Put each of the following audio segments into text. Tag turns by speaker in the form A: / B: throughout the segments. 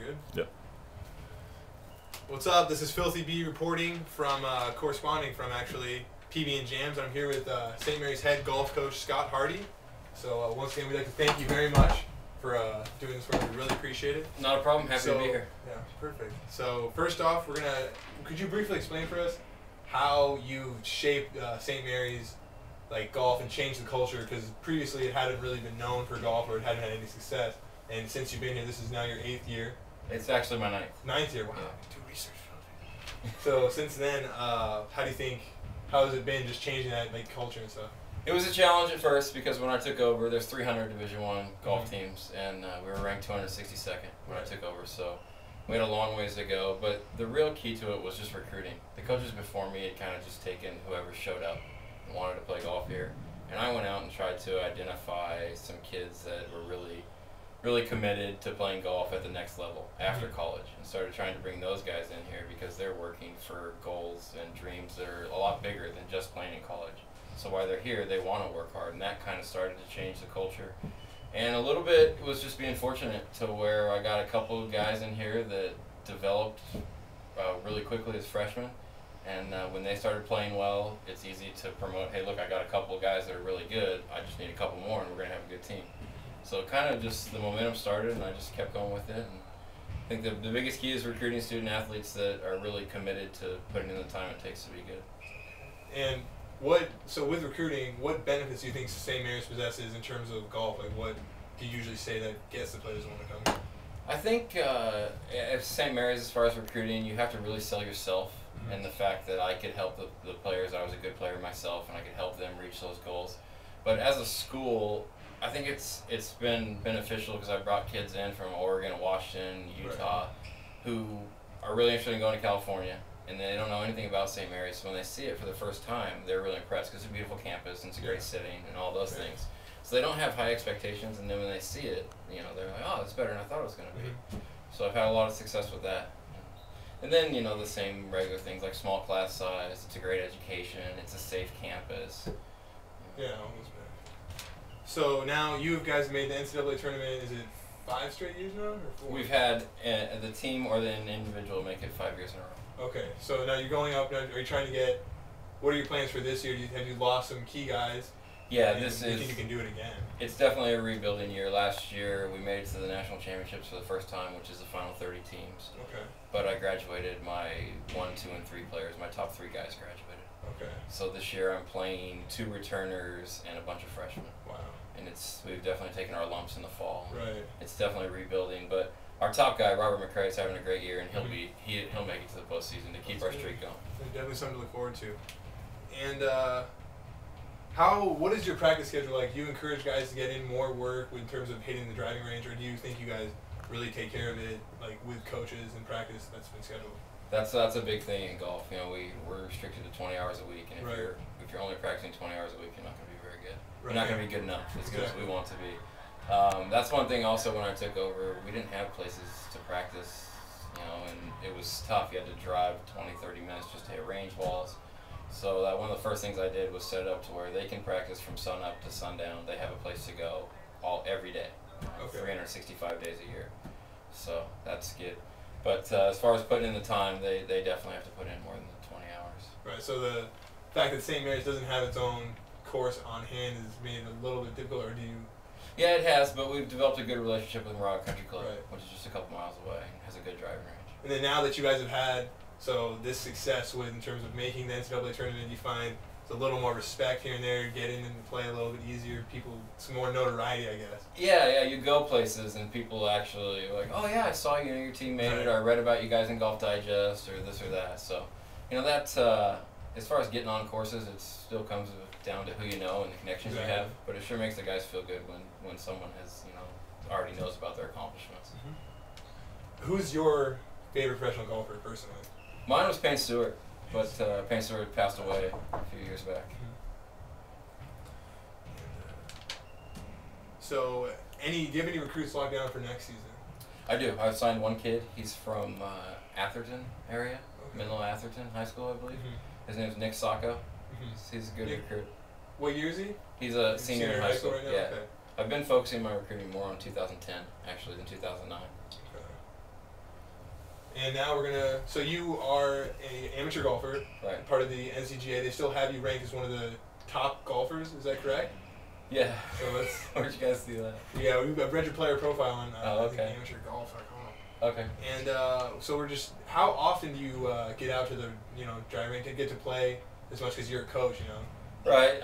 A: good?
B: Yep.
A: What's up? This is Filthy B reporting from, corresponding from actually PB and Jams. I'm here with St. Mary's head golf coach Scott Hardy. So once again, we'd like to thank you very much for doing this work. We really appreciate it.
C: Not a problem. Happy to be here.
A: Yeah, perfect. So first off, could you briefly explain for us how you shaped St. Mary's golf and changed the culture? Because previously it hadn't really been known for golf, or it hadn't had any success. And since you've been here, this is now your 8th year.
C: It's actually my 9th.
A: 9th year. Wow.
C: Yeah.
A: Do research. So since then, how has it been just changing that culture and stuff?
C: It was a challenge at first because when I took over, there's 300 Division I golf teams, and we were ranked 262nd when I took over. So we had a long ways to go, but the real key to it was just recruiting. The coaches before me had kind of just taken whoever showed up and wanted to play golf here, and I went out and tried to identify some kids that were really committed to playing golf at the next level after college, and started trying to bring those guys in here because they're working for goals and dreams that are a lot bigger than just playing in college. So while they're here, they want to work hard, and that kind of started to change the culture. And a little bit was just being fortunate to where I got a couple of guys in here that developed really quickly as freshmen, and when they started playing well, it's easy to promote, hey look, I got a couple of guys that are really good, I just need a couple more and we're going to have a good team. So kind of just the momentum started, and I just kept going with it. And I think the biggest key is recruiting student athletes that are really committed to putting in the time it takes to be good.
A: And so with recruiting, what benefits do you think St. Mary's possesses in terms of golf? What do you usually say that gets the players to want to come?
C: I think at St. Mary's, as far as recruiting, you have to really sell yourself, and the fact that I could help the players. I was a good player myself, and I could help them reach those goals. But as a school, I think it's been beneficial because I brought kids in from Oregon, Washington, Utah, who are really interested in going to California, and they don't know anything about St. Mary's. So when they see it for the first time, they're really impressed because it's a beautiful campus and it's a great setting and all those things. So they don't have high expectations, and then when they see it, they're like, oh, it's better than I thought it was going to be. So I've had a lot of success with that. And then, the same regular things like small class size, it's a great education, it's a safe campus.
A: Yeah, almost better. So now you guys made the NCAA tournament, is it 5 straight years now, or 4?
C: We've had the team or the individual make it 5 years in a row.
A: Okay, so now you're going up, are you trying to what are your plans for this year? Have you lost some key guys?
C: Yeah,
A: you think you can do it again? It's
C: definitely a rebuilding year. Last year we made it to the national championships for the first time, which is the final 30 teams.
A: Okay.
C: But I graduated my 1, 2, and 3 players. My top 3 guys graduated.
A: Okay.
C: So this year I'm playing 2 returners and a bunch of freshmen.
A: Wow.
C: And we've definitely taken our lumps in the fall.
A: Right.
C: It's definitely rebuilding, but our top guy, Robert McCray, is having a great year, and he'll make it to the postseason to keep our streak going.
A: Definitely something to look forward to. And what is your practice schedule like? Do you encourage guys to get in more work in terms of hitting the driving range, or do you think you guys really take care of it with coaches and practice that's been scheduled?
C: That's a big thing in golf. We're restricted to 20 hours a week, and if you're only practicing 20 hours a week, you're not going to be very good. You're not going to be good enough as good as we want to be. That's one thing also when I took over, we didn't have places to practice, and it was tough. You had to drive 20, 30 minutes just to hit range balls. So one of the first things I did was set it up to where they can practice from sun up to sundown. They have a place to go every day, 365 days a year. So that's good. But as far as putting in the time, they definitely have to put in more than the 20 hours.
A: Right, so the fact that St. Mary's doesn't have its own course on hand has made it a little bit difficult, or do you?
C: Yeah, it has, but we've developed a good relationship with Moraga Country Club,
A: Right.
C: which is just a couple miles away and has a good driving range.
A: And then now that you guys have had this success in terms of making the NCAA tournament, you find it's a little more respect here and there, getting into play a little bit easier, some more notoriety, I guess.
C: Yeah, you go places and people actually are like, oh yeah, I saw your team made it, or I read about you guys in Golf Digest, or this or that. So, that's, as far as getting on courses, it still comes down to who you know and the connections you have, but it sure makes the guys feel good when someone has, already knows about their accomplishments.
A: Who's your favorite professional golfer, personally?
C: Mine was Payne Stewart, but Payne Stewart passed away a few years back.
A: So, do you have any recruits locked down for next season?
C: I do. I've signed one kid. He's from Atherton area, Menlo Atherton High School, I believe. His name's Nick Sacco. He's a good recruit.
A: What year is he?
C: He's a senior in high school.
A: Right now?
C: Yeah. Okay. I've been focusing my recruiting more on 2010, actually, than 2009.
A: And now we're gonna. So you are an amateur golfer,
C: Right.
A: part of the NCGA. They still have you ranked as one of the top golfers. Is that correct?
C: Yeah.
A: So let's.
C: Where'd you guys see that?
A: Yeah, I've read your player profile on
C: Oh,
A: I think
C: okay.
A: amateurgolf.com.
C: Okay.
A: And so we're just. How often do you get out to the driving range and get to play as much because you're a coach?
C: Right.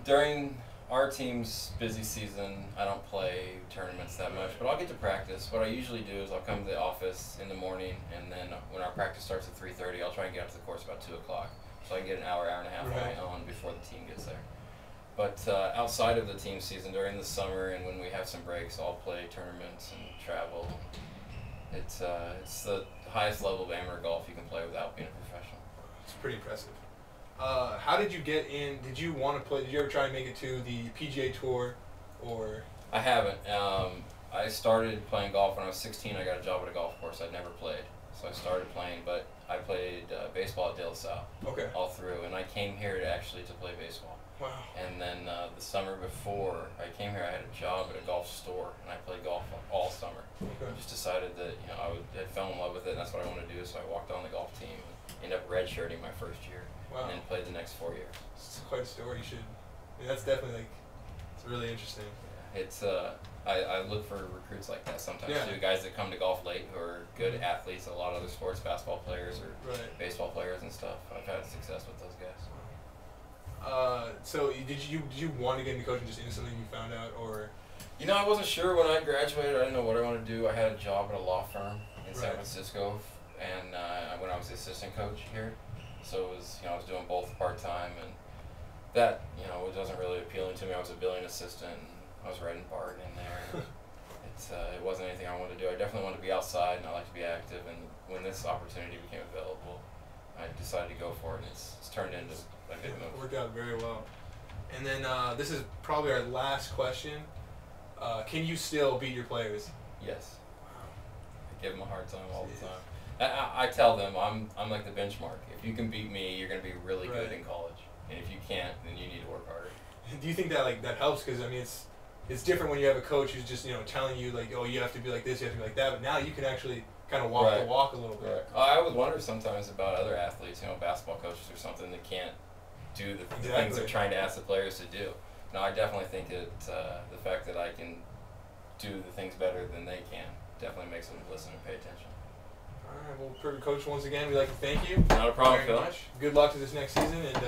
C: During our team's busy season, I don't play tournaments that much, but I'll get to practice. What I usually do is I'll come to the office in the morning, and then when our practice starts at 3:30, I'll try and get up to the course about 2 o'clock, so I can get an hour and a half on my own before the team gets there. But outside of the team season, during the summer and when we have some breaks, I'll play tournaments and travel. It's the highest level of amateur golf you can play without being a professional.
A: It's pretty impressive. How did you get in? Did you want to play? Did you ever try and make it to the PGA Tour, or?
C: I haven't. I started playing golf when I was 16. I got a job at a golf course. I'd never played, so I started playing. But I played baseball at De La Salle
A: Okay.
C: all through, and I came here to play baseball.
A: Wow.
C: And then the summer before I came here, I had a job at a golf store, and I played golf all summer.
A: Okay.
C: I just decided that I fell in love with it, and that's what I wanted to do. So I walked on the golf team, and ended up redshirting my first year,
A: Wow.
C: and then played the next 4 years.
A: It's quite a story. You should. I mean, that's definitely it's really interesting.
C: It's I look for recruits like that sometimes
A: Yeah.
C: too. Guys that come to golf late who are good athletes. A lot of other sports, basketball players or
A: Right.
C: baseball players and stuff. I've had success with those guys.
A: So did you want to get into coaching just instantly when you found out, or?
C: I wasn't sure when I graduated. I didn't know what I wanted to do. I had a job at a law firm in San
A: Right.
C: Francisco, and when I was the assistant coach here, so it was I was doing both part time, and that it wasn't really appealing to me. I was a billing assistant. And I was riding BART in there. It wasn't anything I wanted to do. I definitely wanted to be outside, and I like to be active. And when this opportunity became available, I decided to go for it. And it's turned into a good move.
A: It worked out very well. And then this is probably our last question. Can you still beat your players?
C: Yes. I give them a hard time all the time. I tell them I'm like the benchmark. If you can beat me, you're going to be really good in college. And if you can't, then you need to work harder.
A: Do you think that that helps? Because I mean, it's different when you have a coach who's just telling you oh, you have to be like this, you have to be like that. But now you can actually kind of walk the walk a little bit.
C: Right. I would wonder sometimes about other athletes, basketball coaches or something that can't do the things they're trying to ask the players to do. No, I definitely think that the fact that I can do the things better than they can definitely makes them listen and pay attention.
A: All right, well, perfect, Coach. Once again, we'd like to thank you.
C: Not a problem,
A: very
C: Phil.
A: much. Good luck to this next season, and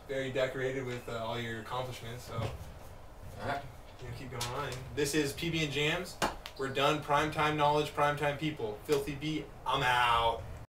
A: very decorated with all your accomplishments. So,
C: All right.
A: Keep going on. This is PB and Jams. We're done. Primetime knowledge, primetime people. Filthy B. I'm out.